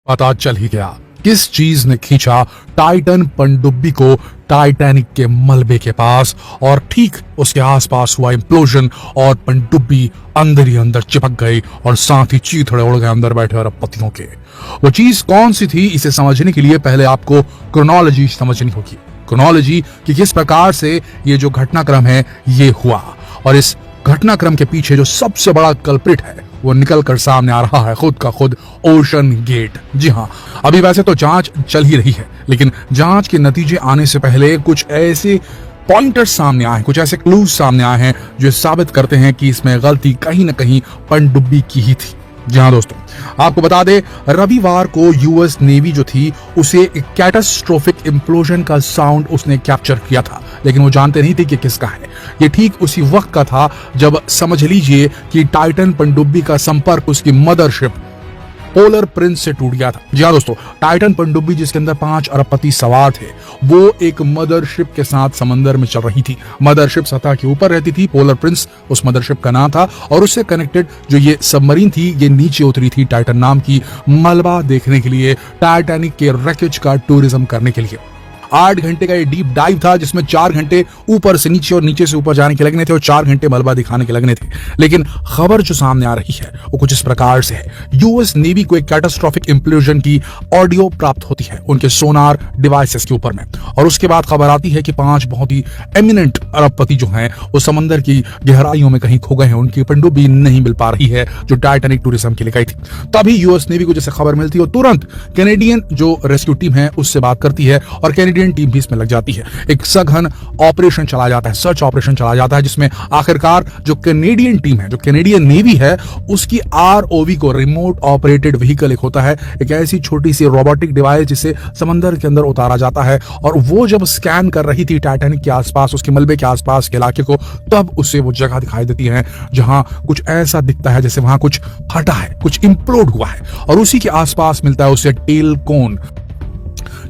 पता चल ही गया किस चीज ने खींचा टाइटन पनडुब्बी को टाइटैनिक के मलबे के पास, और ठीक उसके आसपास हुआ इम्प्लोजन और पनडुब्बी अंदर ही अंदर चिपक गई और साथ ही चीथड़े उड़ गए अंदर बैठे अरबपतियों के। वो चीज कौन सी थी, इसे समझने के लिए पहले आपको क्रोनोलॉजी समझनी होगी। क्रोनोलॉजी कि किस प्रकार से ये जो घटनाक्रम है ये हुआ, और इस घटनाक्रम के पीछे जो सबसे बड़ा कल्प्रिट है वो निकल कर सामने आ रहा है खुद का खुद ओशन गेट। जी हाँ, अभी वैसे तो जांच चल ही रही है, लेकिन जांच के नतीजे आने से पहले कुछ ऐसे पॉइंटर्स सामने आए, कुछ ऐसे क्लूज सामने आए हैं जो साबित करते हैं कि इसमें गलती कहीं ना कहीं पनडुब्बी की ही थी। जी हाँ दोस्तों, आपको बता दें रविवार को यूएस नेवी जो थी उसे एक कैटास्ट्रोफिक इम्प्लोजन का साउंड उसने कैप्चर किया था, लेकिन वो जानते नहीं थे कि किसका है। ये ठीक उसी वक्त का था जब समझ लीजिए कि टाइटन पनडुब्बी का संपर्क उसकी मदरशिप पोलर प्रिंस से टूट गया था। जी हाँ दोस्तों, टाइटन पनडुब्बी जिसके अंदर 5 अरबपति सवार थे, वो एक मदरशिप के साथ समंदर में चल रही थी। मदरशिप सतह के ऊपर रहती थी, पोलर प्रिंस उस मदरशिप का नाम था, और उससे कनेक्टेड जो ये सबमरीन थी ये नीचे उतरी थी टाइटन नाम की मलबा देखने के लिए, टाइटैनिक के रैकेज का टूरिज्म करने के लिए। 8 घंटे का ये डीप डाइव था जिसमें 4 घंटे ऊपर से नीचे और नीचे से ऊपर जाने के लगने थे और 4 घंटे मलबा दिखाने के लगने थे। लेकिन खबर जो सामने आ रही है वो कुछ इस प्रकार से है। यूएस नेवी को एक कैटास्ट्रोफिक इम्प्लोजन की ऑडियो प्राप्त होती है उनके सोनार डिवाइसेस के ऊपर में, और उसके बाद खबर आती है कि 5 बहुत ही एमिनेंट अरबपति जो हैं वो समंदर की गहराइयों में कहीं खो गए हैं, उनकी पनडुब्बी नहीं मिल पा रही है जो टाइटैनिक टूरिज्म के लिए गई थी। तभी यूएस नेवी को जैसे खबर मिलती है, तुरंत कैनेडियन जो रेस्क्यू टीम है उससे बात करती है और कैनेडियन टीम भी इसमें लग जाती है। एक सघन ऑपरेशन चला जाता है, सर्च ऑपरेशन चला जाता है, जिसमें आखिरकार जो कैनेडियन टीम है, जो कैनेडियन नेवी है, उसकी आरओवी को रिमोट ऑपरेटेड व्हीकल एक होता है, एक ऐसी छोटी सी रोबोटिक डिवाइस जिसे समंदर के अंदर उतारा जाता है, और वो जब स्कैन कर रही थी टाइटैनिक के आसपास, उसके मलबे के आसपास के इलाके को, तब उसे वो जगह दिखाई देती है जहां कुछ ऐसा दिखता है जैसे वहां कुछ फटा है, कुछ इंप्लोड हुआ है, और उसी के आसपास मिलता है उसे टेल कोन,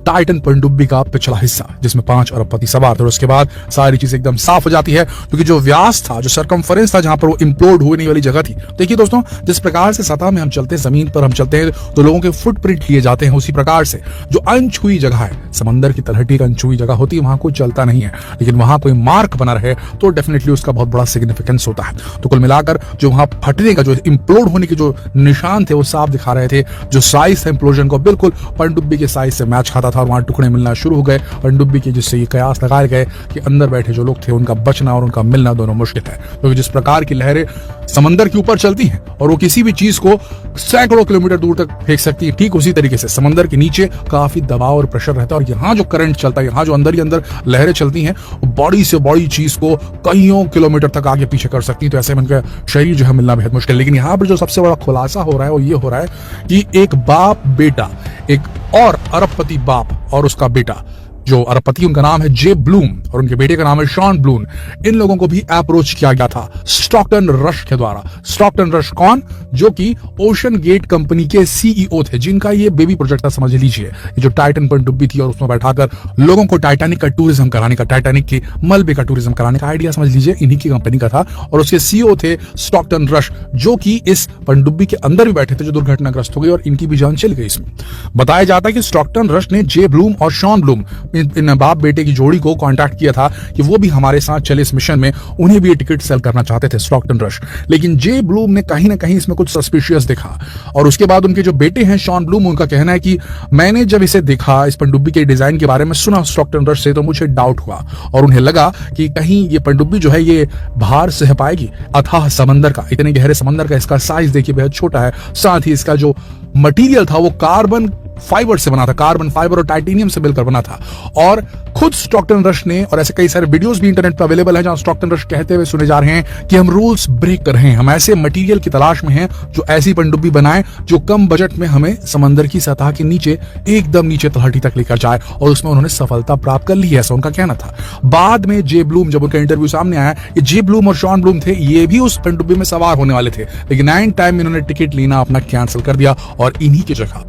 टाइटन पनडुब्बी का पिछला हिस्सा जिसमें 5 अरबपति सवार थे। और उसके बाद सारी चीजें एकदम साफ हो जाती है, क्योंकि जो व्यास था, जो सरकमफरेंस था जहां पर वो इंप्लोड होने वाली जगह थी। देखिए दोस्तों, जिस प्रकार से सतह में हम चलते हैं, जमीन पर हम चलते हैं तो लोगों के फुटप्रिंट लिए जाते हैं, उसी प्रकार से जो अनछुई जगह है, समंदर की तलहटी का अनछुई जगह होती है, वहां कोई चलता नहीं है, लेकिन वहां कोई मार्क बना रहे तो डेफिनेटली उसका बहुत बड़ा सिग्निफिकेंस होता है। तो कुल मिलाकर जो वहां फटने का, जो इंप्लोड होने के जो निशान थे वो साफ दिखा रहे थे। जो साइज था इंप्लोजन को बिल्कुल पनडुब्बी के साइज से मैच खाता था, और वहां टुकड़े मिलना शुरू हो गए पनडुब्बी के, जिससे ये कयास लगाए गए कि अंदर बैठे जो लोग थे उनका बचना और उनका मिलना दोनों मुश्किल है, क्योंकि जिस प्रकार की लहरें समंदर के ऊपर चलती हैं और वो किसी भी चीज को सैकड़ों किलोमीटर दूर तक फेंक सकती है, ठीक उसी तरीके से समंदर के नीचे काफी दबाव और प्रेशर रहता है, और यहाँ जो करंट चलता है, यहाँ जो अंदर ही अंदर लहरें चलती हैं, बड़ी से बड़ी चीज को कईयों किलोमीटर तक आगे पीछे कर सकती है। तो ऐसे में उनका शरीर जो है मिलना बेहद मुश्किल। लेकिन यहाँ पर जो सबसे बड़ा खुलासा हो रहा है वो ये हो रहा है कि एक बाप बेटा, एक और अरबपति बाप और उसका बेटा, जो अरबपति उनका नाम है जे ब्लूम और उनके बेटे का नाम है शॉन ब्लूम, इन लोगों को भी अप्रोच किया गया था स्टॉकटन रश के द्वारा। स्टॉकटन रश कौन? जो कि ओशन गेट कंपनी के सीईओ थे, जिनका ये बेबी प्रोजेक्ट था, समझ लीजिए। ये जो टाइटन पनडुब्बी थी और उसमें बैठाकर लोगों को टाइटैनिक का टूरिज्म कराने का, टाइटैनिक के मलबे का टूरिज्म कराने का आइडिया समझ लीजिए इन्हीं की कंपनी का था, और उसके सीईओ थे स्टॉकटन रश, जो कि इस पनडुब्बी के अंदर भी बैठे थे, जो दुर्घटनाग्रस्त हो गई और इनकी भी जान चली गई। इसमें बताया जाता है कि स्टॉकटन रश ने जे ब्लूम और शॉन ब्लूम, इन बाप बेटे की जोड़ी को कांटेक्ट किया था कि वो भी हमारे साथ चले इस मिशन में, उन्हें भी टिकट सेल करना चाहते थे स्टॉकटन रश। लेकिन जे ब्लूम ने कहीं ना कहीं इसमें कुछ सस्पिशियस देखा, और उसके बाद उनके जो बेटे हैं शॉन ब्लूम, उनका कहना है कि मैंने जब इसे देखा, इस पनडुब्बी के डिजाइन के बारे में सुना स्टॉकटन रश से, तो मुझे डाउट हुआ और उन्हें लगा कि कहीं ये पनडुब्बी जो है ये भार सह पाएगी। अथाह समंदर का, इतने गहरे समंदर का इसका साइज देखिए बेहद छोटा है, साथ ही इसका जो मटेरियल था वो कार्बन फाइबर से बना था, कार्बन फाइबर और टाइटेनियम से मिलकर बना था। और खुद स्टॉकटन रश ने, और ऐसे कई सारे वीडियोस भी इंटरनेट पर अवेलेबल हैं जहां स्टॉकटन रश कहते हुए सुने जा रहे हैं कि हम रूल्स ब्रेक कर रहे हैं, हम ऐसे मटेरियल की तलाश में हैं जो ऐसी पनडुब्बी बनाए जो कम बजट में हमें समंदर की सतह के नीचे, एकदम नीचे तलहटी तक लेकर जाए, और उसमें उन्होंने सफलता प्राप्त कर ली है, ऐसा उनका कहना था। बाद में जे ब्लूम, जब उनका इंटरव्यू सामने आया, ये जे ब्लूम और शॉन ब्लूम थे, ये भी उस पनडुब्बी में सवार होने वाले थे, लेकिन एंड टाइम में इन्होंने टिकट लेना अपना कैंसिल कर दिया और इन्हीं की जगह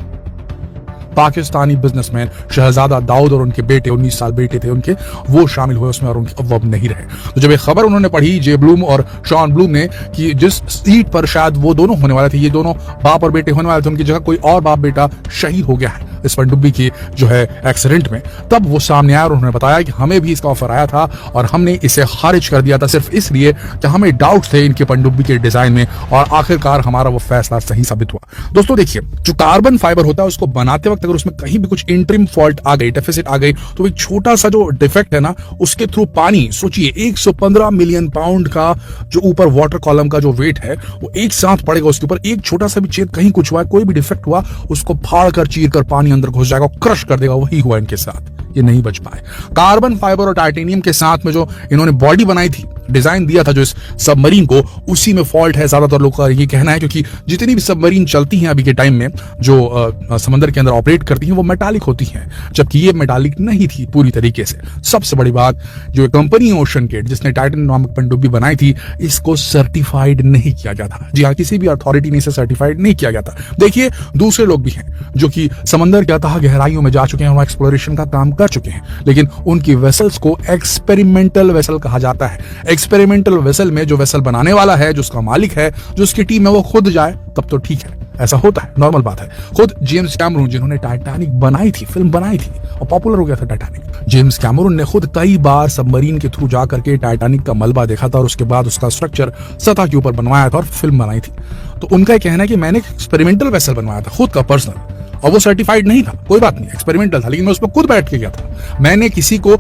पाकिस्तानी बिजनेसमैन शहजादा दाऊद और उनके बेटे 19 साल बेटे थे उनके, वो शामिल हुए उसमें और उनके अब वो अब नहीं रहे। तो जब ये खबर उन्होंने पढ़ी जे ब्लूम और शॉन ब्लूम ने कि जिस सीट पर शायद वो दोनों होने वाले थे, ये दोनों बाप और बेटे होने वाले थे, उनकी जगह कोई और बाप बेटा शहीद हो गया है इस पनडुब्बी की जो है एक्सीडेंट में, तब वो सामने आया और उन्होंने बताया कि हमें भी इसका ऑफर आया था और हमने इसे खारिज कर दिया था सिर्फ इसलिए कि हमें डाउट थे इनके पनडुब्बी के डिजाइन में, और आखिरकार हमारा वो फैसला सही साबित हुआ। दोस्तों देखिए, जो कार्बन फाइबर होता है उसको बनाते वक्त अगर उसमें कहीं भी कुछ इंटरिम फॉल्ट आ गई, डेफिसिट आ गई, तो एक छोटा सा जो डिफेक्ट है ना, उसके थ्रू पानी, सोचिए 115 मिलियन पाउंड का जो ऊपर वाटर कॉलम का जो वेट है वो एक साथ पड़ेगा उसके ऊपर, एक छोटा सा भी छेद कहीं कुछ हुआ, कोई भी डिफेक्ट हुआ, उसको फाड़ कर चीर कर पानी अंदर घुस जाएगा, क्रश कर देगा। वही हुआ इनके साथ, ये नहीं बच पाए। कार्बन फाइबर और टाइटेनियम के साथ में जो इन्होंने बॉडी बनाई थी, डिजाइन दिया था जो इस सबमरीन को, उसी में फॉल्ट है, ज्यादातर लोगों का ये कहना है, क्योंकि जितनी भी सबमरीन चलती हैं अभी के टाइम में जो समंदर के अंदर ऑपरेट करती हैं वो मेटालिक होती हैं, जबकि ये मेटालिक नहीं थी पूरी तरीके से। सबसे बड़ी बात, जो कंपनी ओशन गेट जिसने टाइटन नामक पनडुब्बी बनाई थी, इसको सर्टिफाइड नहीं किया गया था। जी हाँ, किसी भी अथॉरिटी ने इसे सर्टिफाइड नहीं किया गया था। देखिए, दूसरे लोग भी हैं जो कि समंदर के अथाह गहराइयों में जा चुके हैं, वहां एक्सप्लोरेशन का काम कर चुके हैं, लेकिन उनकी वेसल्स को एक्सपेरिमेंटल वेसल कहा जाता है। एक्सपेरिमेंटल वेसल में जो वेसल बनाने वाला है, जो उसका मालिक है, जो उसकी टीम है, वो खुद जाए तब तो ठीक है, ऐसा होता है, नॉर्मल बात है। खुद जेम्स कैमरून जिन्होंने टाइटैनिक बनाई थी, फिल्म बनाई थी और पॉपुलर हो गया था टाइटैनिक, जेम्स कैमरून ने खुद कई बार सबमरीन के थ्रू जा करके टाइटैनिक का मलबा देखा था और उसके बाद उसका स्ट्रक्चर सतह के ऊपर बनवाया था और फिल्म बनाई थी। तो उनका कहना है कि मैंने एक्सपेरिमेंटल वेसल बनवाया था खुद का पर्सनल, और वो सर्टिफाइड नहीं था, कोई बात नहीं, एक्सपेरिमेंटल था, लेकिन मैं उसमें खुद बैठ के गया था। मैंने किसी को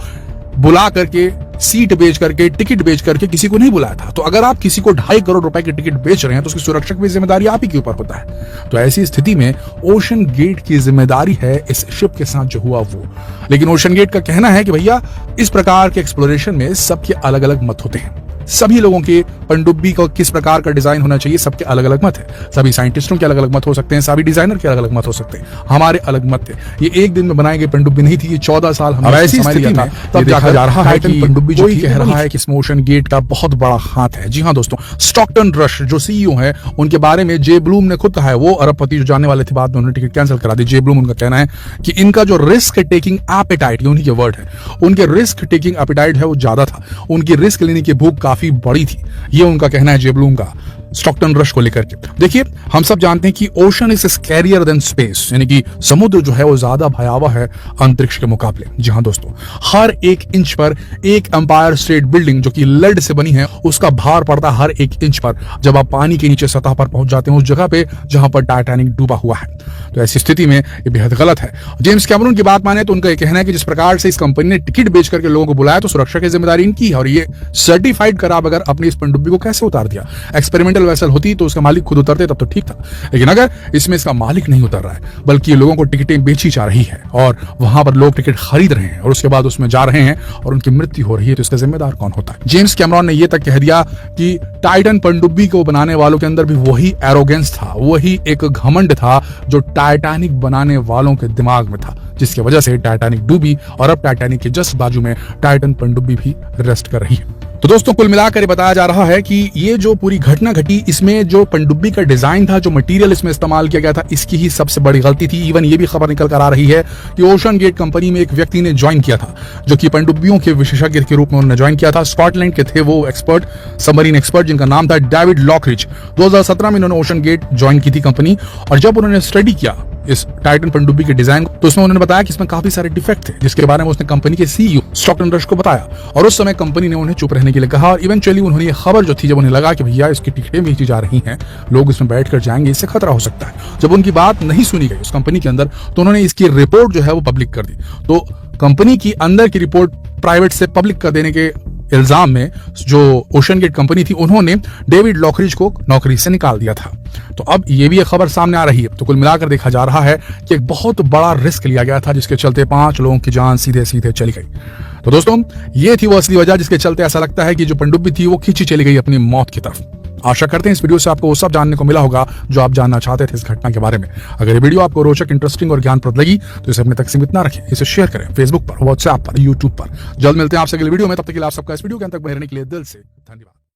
बुला करके, सीट बेच करके, टिकट बेच करके किसी को नहीं बुलाया था। तो अगर आप किसी को 2.5 करोड़ रुपए की टिकट बेच रहे हैं तो उसकी सुरक्षा की जिम्मेदारी आप ही के ऊपर होता है। तो ऐसी स्थिति में ओशन गेट की जिम्मेदारी है इस शिप के साथ जो हुआ वो। लेकिन ओशन गेट का कहना है कि भैया, इस प्रकार के एक्सप्लोरेशन में सबके अलग अलग मत होते हैं, सभी लोगों के पनडुब्बी को किस प्रकार का डिजाइन होना चाहिए सबके अलग अलग मत है। सभी साइंटिस्टों के अलग अलग मत हो सकते हैं, सभी डिजाइनर के अलग अलग मत हो सकते हैं, हमारे अलग मत थे। ये एक दिन में बनाई गई पनडुब्बी नहीं थी, ये 14 साल हमने ऐसी स्थिति में तब देखा जा रहा है कि पनडुब्बी जो कह रहा है कि इसमें ओशन गेट का बहुत बड़ा हाथ है। जी हाँ दोस्तों, स्टॉकटन रश जो सीईओ है, उनके बारे में जे ब्लूम ने खुद कहा है, वो अरबपति जो जाने वाले थे, बाद में उन्होंने टिकट कैंसिल करा दी। जे ब्लूम उनका कहना है कि इनका जो रिस्क टेकिंग एपेटाइट, ये उन्हीं के वर्ड है, उनके रिस्क टेकिंग एपेटाइट है वो ज्यादा था, उनकी रिस्क लेने की भूख काफी बड़ी थी, ये उनका कहना है जे ब्लूम का स्टॉकटन रश को लेकर के। देखिए, हम सब जानते हैं कि ocean is scarier than space, यानी कि समुद्र जो है वो ज्यादा भयावह है अंतरिक्ष के मुकाबले। जी हाँ दोस्तों, हर एक इंच पर एक एम्पायर स्टेट बिल्डिंग जो कि लेड से बनी है, उसका भार पड़ता है हर एक इंच पर जब आप पानी के नीचे सतह पर पहुंच जाते हैं, उस जगह पे जहां पर टाइटैनिक डूबा हुआ है। तो ऐसी स्थिति में ये बेहद गलत है। जेम्स कैमरून की बात माने तो उनका यह कहना है कि जिस प्रकार से इस कंपनी ने टिकट बेच करके लोगों को बुलाया, तो सुरक्षा की जिम्मेदारी इनकी है, और ये सर्टिफाइड करा बगैर अपनी इस पनडुब्बी को कैसे उतार दिया। एक्सपेरिमेंटल वेसल होती तो उसका मालिक खुद उतरते तब तो ठीक था, लेकिन अगर इसमें इसका मालिक नहीं उतर रहा है, बल्कि लोगों को टिकटें बेची जा रही है और वहां पर लोग टिकट खरीद रहे हैं और उसके बाद उसमें जा रहे हैं और उनकी मृत्यु हो रही है, तो इसका जिम्मेदार कौन होता है। जेम्स कैमरून ने यह तक कह दिया कि टाइटन पनडुब्बी को बनाने वालों के अंदर भी वही एरोगेंस था, वही एक घमंड था जो टाइटैनिक बनाने वालों के दिमाग में था, जिसकी वजह से टाइटैनिक डूबी और अब टाइटैनिक के जस्ट बाजू में टाइटन पनडुब्बी भी रेस्ट कर रही है। तो दोस्तों, कुल मिलाकर ये बताया जा रहा है कि ये जो पूरी घटना घटी, इसमें जो पनडुब्बी का डिजाइन था, जो मटेरियल इसमें इस्तेमाल किया गया था, इसकी ही सबसे बड़ी गलती थी। इवन ये भी खबर निकल कर आ रही है कि ओशन गेट कंपनी में एक व्यक्ति ने ज्वाइन किया था, जो कि पनडुब्बियों के विशेषज्ञ के रूप में उन्होंने ज्वाइन किया था। स्कॉटलैंड के थे वो एक्सपर्ट, सबमरीन एक्सपर्ट, जिनका नाम था डेविड लॉकरिज। 2017 में इन्होंने ओशन गेट ज्वाइन की थी कंपनी, और जब उन्होंने स्टडी किया इस टाइटन पनडुब्बी के डिजाइन, तो उसमें उन्होंने बताया कि इसमें काफी सारे डिफेक्ट थे, जिसके बारे में उसने कंपनी के सीईओ स्टॉकटन रश को बताया, और उस समय कंपनी ने उन्हें चुप रहने के लिए कहा। और इवेंचुअली उन्होंने ये खबर जो थी, जब उन्हें लगा कि भैया इसकी टिकटें बेची जा रही हैं, लोग इसमें बैठकर जाएंगे, इससे खतरा हो सकता है, जब उनकी बात नहीं सुनी गई उस कंपनी के अंदर, तो उन्होंने इसकी रिपोर्ट जो है वो पब्लिक कर दी। तो कंपनी की अंदर की रिपोर्ट प्राइवेट से पब्लिक कर देने के इल्जाम में जो ओशन गेट कंपनी थी, उन्होंने डेविड लॉकरिज को नौकरी से निकाल दिया था। तो अब ये भी एक खबर सामने आ रही है। तो कुल मिलाकर देखा जा रहा है कि एक बहुत बड़ा रिस्क लिया गया था, जिसके चलते 5 लोगों की जान सीधे सीधे चली गई। तो दोस्तों, ये थी वो असली वजह जिसके चलते ऐसा लगता है कि जो पनडुब्बी थी वो खींची चली गई अपनी मौत की तरफ। आशा करते हैं इस वीडियो से आपको वो सब जानने को मिला होगा जो आप जानना चाहते थे इस घटना के बारे में। अगर ये वीडियो आपको रोचक, इंटरेस्टिंग और ज्ञानप्रद लगी तो इसे अपने तक सीमित ना रखें, इसे शेयर करें फेसबुक पर, व्हाट्सएप पर, यूट्यूब पर। जल्द मिलते हैं आपसे अगली वीडियो में, तब तक के लिए आप सबका इस वीडियो के अंत तक बने रहने के लिए दिल से धन्यवाद।